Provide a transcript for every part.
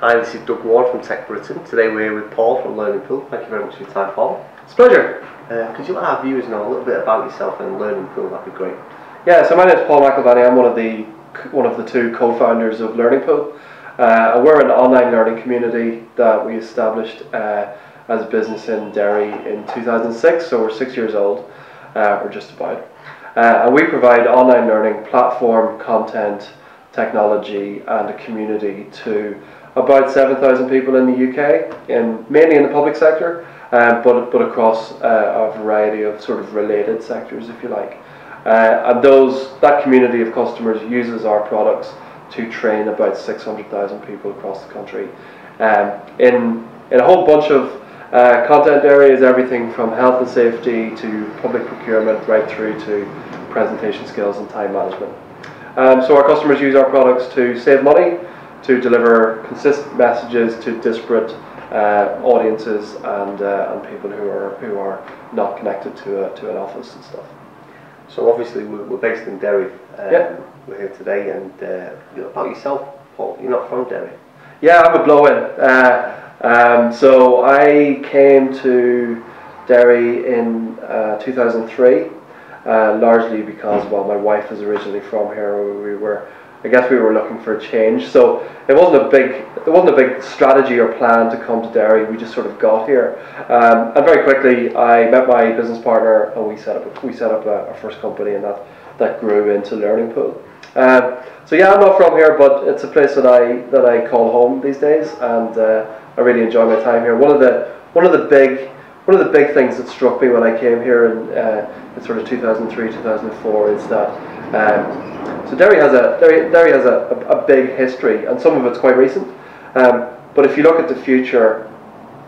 Hi, this is Doug Ward from Tech Britain. Today we're here with Paul from Learning Pool. Thank you very much for your time, Paul. It's a pleasure. Could you let our viewers know a little bit about yourself and Learning Pool? That'd be great. Yeah, so my name is Paul McElvaney. I'm one of the two co-founders of Learning Pool. We're an online learning community that we established as a business in Derry in 2006, so we're 6 years old, or just about. And we provide online learning platform, content, technology and a community to about 7,000 people in the UK, mainly in the public sector, but across a variety of sort of related sectors, if you like. And that community of customers uses our products to train about 600,000 people across the country in a whole bunch of content areas, everything from health and safety to public procurement right through to presentation skills and time management. So our customers use our products to save money, to deliver consistent messages to disparate audiences and people who are not connected to an office and stuff. So obviously we're based in Derry. Yep. We're here today, and about yourself, Paul. You're not from Derry. Yeah, I'm a blow-in. So I came to Derry in 2003. Largely because, well, my wife is originally from here. I guess we were looking for a change. So there wasn't a big strategy or plan to come to Derry. We just sort of got here, and very quickly I met my business partner, and we set up our first company, and that grew into Learning Pool. So yeah, I'm not from here, but it's a place that I call home these days, and I really enjoy my time here. One of the big things that struck me when I came here in sort of 2003, 2004 is that so Derry has a big history, and some of it's quite recent. But if you look at the future,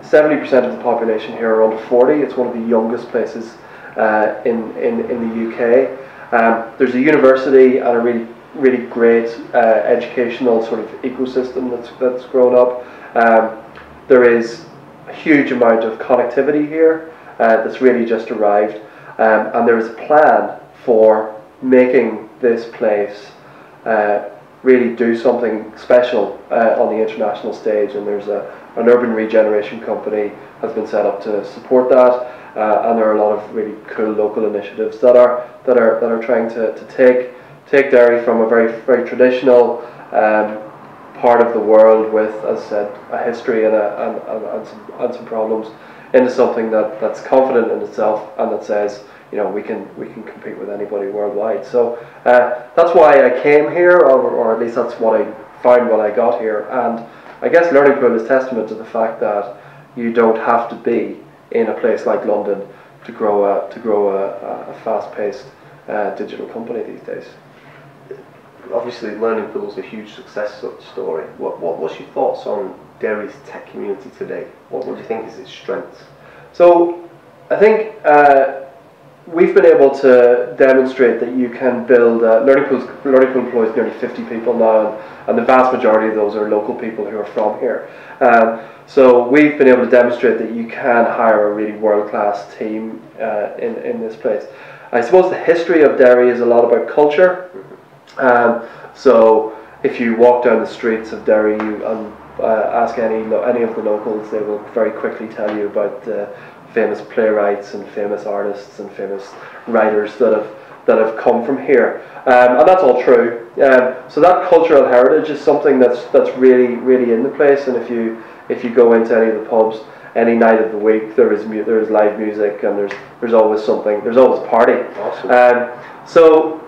70% of the population here are under 40. It's one of the youngest places in the UK. There's a university and a really great educational sort of ecosystem that's grown up. There is a huge amount of connectivity here that's really just arrived, and there is a plan for making this place really do something special on the international stage, and there's an urban regeneration company has been set up to support that, and there are a lot of really cool local initiatives that are trying to take Derry from a very traditional part of the world with, as I said, a history and some problems, into something that's confident in itself and that says, you know, we can compete with anybody worldwide. So that's why I came here, or at least that's what I found when I got here. And I guess Learning Pool is testament to the fact that you don't have to be in a place like London to grow a fast-paced digital company these days. Obviously, Learning Pool is a huge success story. What's your thoughts on Derry's tech community today? What do you think is its strengths? So I think we've been able to demonstrate that you can build. Learning Pool employs nearly 50 people now, and the vast majority of those are local people who are from here. So we've been able to demonstrate that you can hire a really world-class team in this place. I suppose the history of Derry is a lot about culture. So if you walk down the streets of Derry and ask any of the locals, they will very quickly tell you about famous playwrights and famous artists and famous writers that have come from here, and that's all true. So that cultural heritage is something that's really in the place. And if you go into any of the pubs any night of the week, there is live music, and there's always something. There's always a party. Awesome. So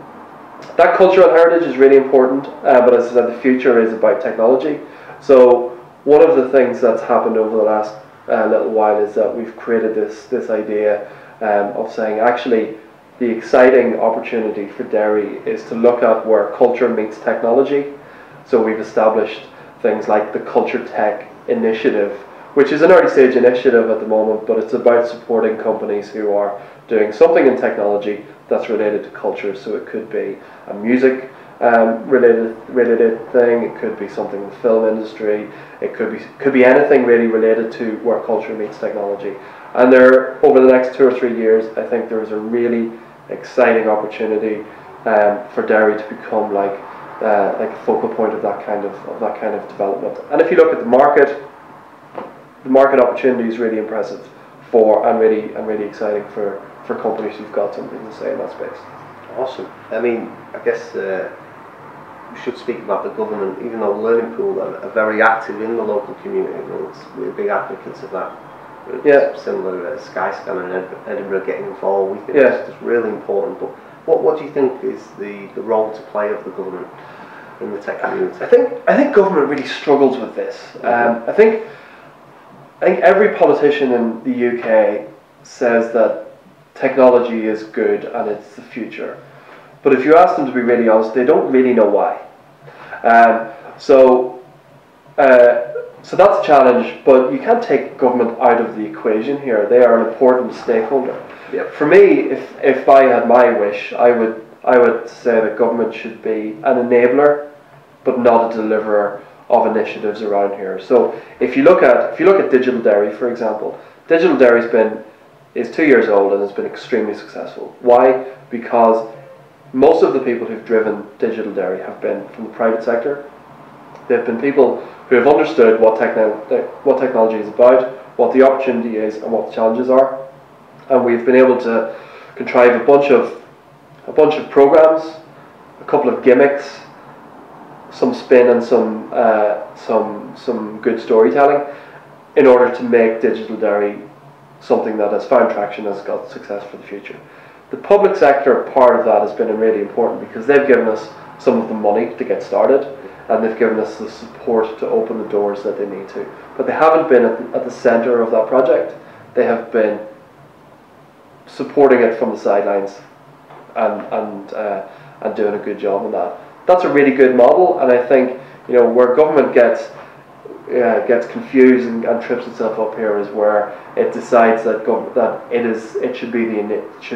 that cultural heritage is really important, but as I said, the future is about technology. So one of the things that's happened over the last little while is that we've created this idea of saying, actually, the exciting opportunity for Derry is to look at where culture meets technology. So we've established things like the CultureTECH initiative, which is an early stage initiative at the moment, but it's about supporting companies who are doing something in technology that's related to culture. So it could be a music related thing, it could be something in the film industry, it could be anything really related to where culture meets technology. And over the next 2 or 3 years, I think there is a really exciting opportunity for Derry to become like like a focal point of that kind of development. And if you look at the market opportunity is really impressive and really exciting for companies who've got something to say in that space. Awesome. I mean, I guess we should speak about the government. Even though Learning Pool are very active in the local community, we're big advocates of that. Yeah. Similar Skyscanner in Edinburgh getting involved. We think it's really important. But what do you think is the role to play of the government in the tech community? I think government really struggles with this. I think every politician in the UK says that technology is good and it's the future. But if you ask them to be really honest, they don't really know why. So that's a challenge, but you can't take government out of the equation here. They are an important stakeholder. Yep. For me, if I had my wish, I would say that government should be an enabler, but not a deliverer of initiatives around here. So if you look at Digital Derry, for example, Digital Derry is 2 years old and has been extremely successful. Why? Because most of the people who've driven Digital Derry have been from the private sector. They've been people who have understood what technology is about, what the opportunity is, and what the challenges are. And we've been able to contrive a bunch of programs, a couple of gimmicks, some spin, and some good storytelling, in order to make Digital Derry something that has found traction, has got success for the future. The public sector part of that has been really important because they've given us some of the money to get started, and they've given us the support to open the doors that they need to. But they haven't been at the centre of that project. They have been supporting it from the sidelines and doing a good job on that. That's a really good model, and I think where government gets confused and trips itself up here is where it decides that it should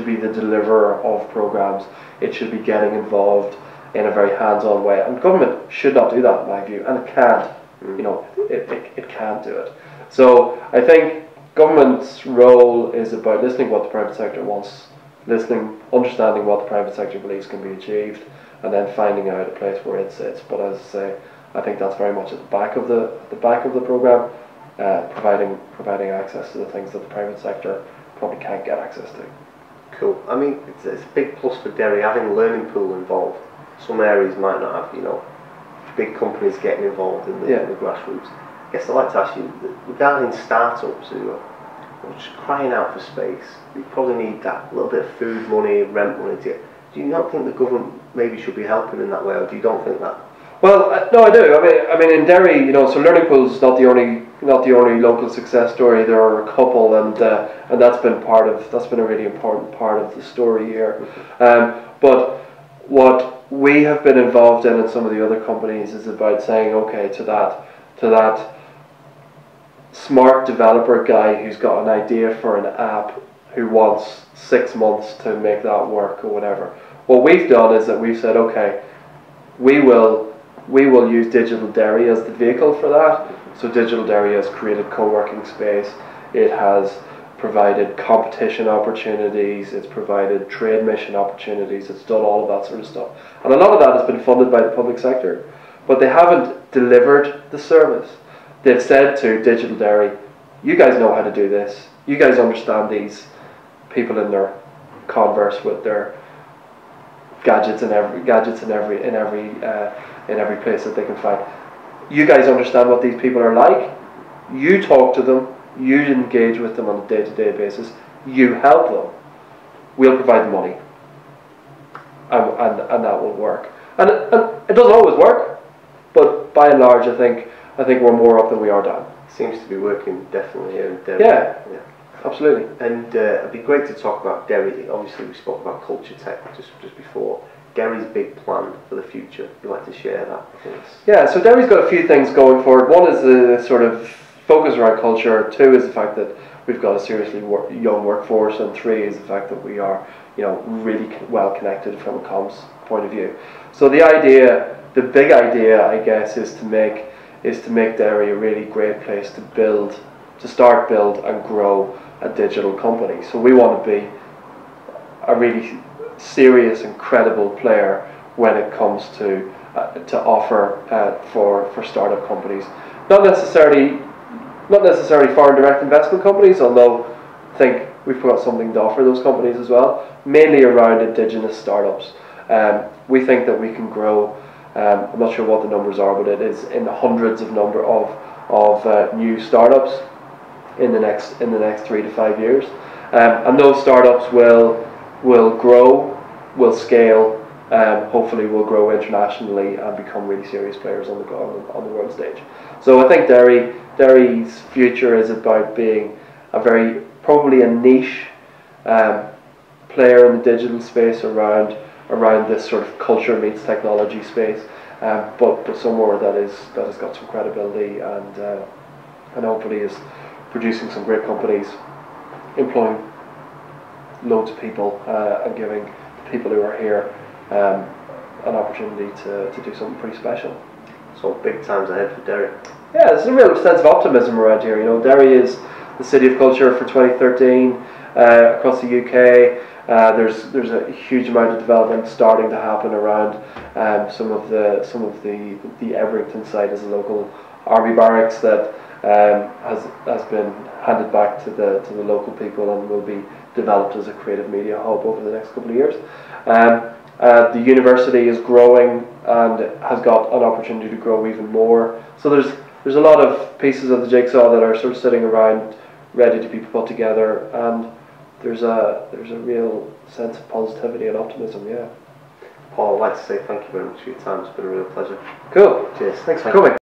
be the deliverer of programs. It should be getting involved in a very hands-on way, and government should not do that in my view, and it can't. It can't do it. So I think government's role is about listening to what the private sector wants, understanding what the private sector believes can be achieved, and then finding out a place where it sits. But as I say, I think that's very much at the back of the program, providing access to the things that the private sector probably can't get access to. Cool. I mean, it's a big plus for Derry having Learning Pool involved. Some areas might not have, big companies getting involved in the grassroots. I guess I'd like to ask you, regarding startups who are just crying out for space, you probably need that little bit of food money, rent money. Do you not think the government maybe should be helping in that way, or do you don't think that? Well, no, I do. I mean, in Derry, so Learning Pool's not the only local success story. There are a couple, and that's been a really important part of the story here. But what we have been involved in some of the other companies is about saying, okay, to that smart developer guy who's got an idea for an app, who wants 6 months to make that work or whatever. What we've done is that we've said, okay, we will use Digital Derry as the vehicle for that. So Digital Derry has created co-working space. It has provided competition opportunities. It's provided trade mission opportunities. It's done all of that sort of stuff. And a lot of that has been funded by the public sector. But they haven't delivered the service. They've said to Digital Derry, you guys know how to do this. You guys understand these people in their Converse with their gadgets in every place that they can find. You guys understand what these people are like. You talk to them. You engage with them on a day-to-day basis. You help them. We'll provide the money, and that will work. And it doesn't always work, but by and large, I think we're more up than we are down. Seems to be working definitely here in Derry. Yeah. Absolutely. And it'd be great to talk about Derry. Obviously, we spoke about CultureTECH just before. Derry's big plan for the future. You'd like to share that with us? Yeah, so Derry's got a few things going for it. One is the sort of focus around culture. 2 is the fact that we've got a seriously young workforce, and 3 is the fact that we are, really well connected from a comms point of view. So the big idea, I guess, is to make Derry a really great place to start, build, and grow a digital company. So we want to be a really serious and credible player when it comes to to offer for startup companies. Not necessarily foreign direct investment companies, although I think we've got something to offer those companies as well. Mainly around indigenous startups. We think that we can grow. I'm not sure what the numbers are, but it is in the hundreds of new startups in the next 3 to 5 years, and those startups will grow, will scale, hopefully will grow internationally and become really serious players on the world stage. So I think Derry's future is about being probably a niche player in the digital space around this sort of culture meets technology space, but somewhere that has got some credibility and hopefully is producing some great companies, employing loads of people, and giving the people who are here an opportunity to do something pretty special. So big times ahead for Derry. Yeah, there's a real sense of optimism around here. You know, Derry is the city of culture for 2013 across the UK. There's a huge amount of development starting to happen around some of the Everington site as a local army barracks that has been handed back to the local people and will be developed as a creative media hub over the next couple of years. The university is growing and has got an opportunity to grow even more. So there's a lot of pieces of the jigsaw that are sort of sitting around ready to be put together, and there's a real sense of positivity and optimism. Yeah. Paul, I'd like to say thank you very much for your time. It's been a real pleasure. Cool. Cheers. Thanks for coming.